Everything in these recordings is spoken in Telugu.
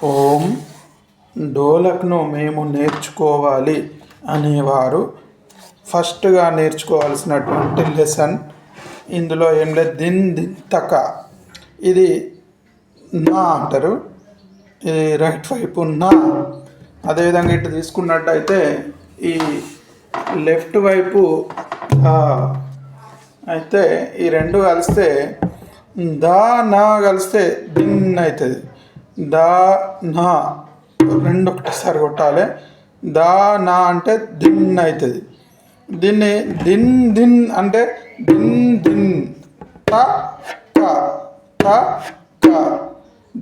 ఓం డోలక్ను మేము నేర్చుకోవాలి అనేవారు ఫస్ట్గా నేర్చుకోవాల్సినటువంటి లెసన్. ఇందులో ఏం లేదు, దిన్ దిన్ తక, ఇది నా అంటారు, ఇది రైట్ వైపు నా. అదేవిధంగా ఇటు తీసుకున్నట్టయితే ఈ లెఫ్ట్ వైపు అయితే ఈ రెండు కలిస్తే దా నా కలిస్తే దిన్ అవుతుంది. దా నా రెండు ఒకటిసారి కొట్టాలి. దా నా అంటే దిన్ అవుతుంది. దీన్ని దిన్ దిన్ అంటే దిన్ దిన్ ట క ట క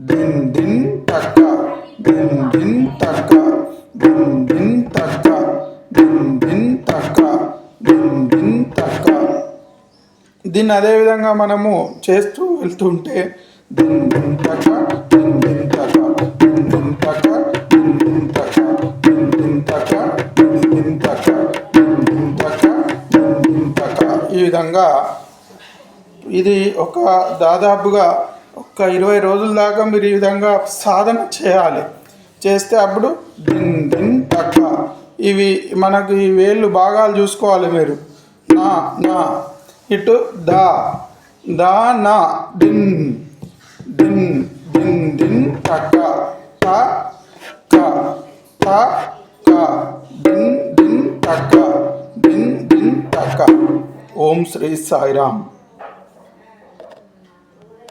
దిన్ దిన్ టక దిన్ దిన్ టక దిన్ దిన్ టక దిన్ దిన్ టక దిన్ దిన్ టక. దీన్ని అదేవిధంగా మనము చేస్తూ వెళ్తుంటే దిన్ దిన్ టక దిన్ దిన్ టక దిన్ దిన్ టక దిన్ దిన్ టక దిన్ దిన్ టక దిన్ దిన్ టక దిన్ దిన్ టక దిన్ దిన్ టక. ఈ విధంగా ఇది ఒక దాదాపుగా ఒక 20 రోజుల దాకా మీరు ఈ విధంగా సాధన చేయాలి. చేస్తే అప్పుడు దిన్ దిన్ టక. ఇవి మనకి ఈ వేళ్ళు భాగాలు చూసుకోవాలి మీరు. నా నా ఇటు దా దా నా దిన్ దిన్ దిన్ దిన్ టక ట క ట క దిన్ దిన్ టక దిన్ దిన్ టక. ఓం శ్రీ సాయిరామ్.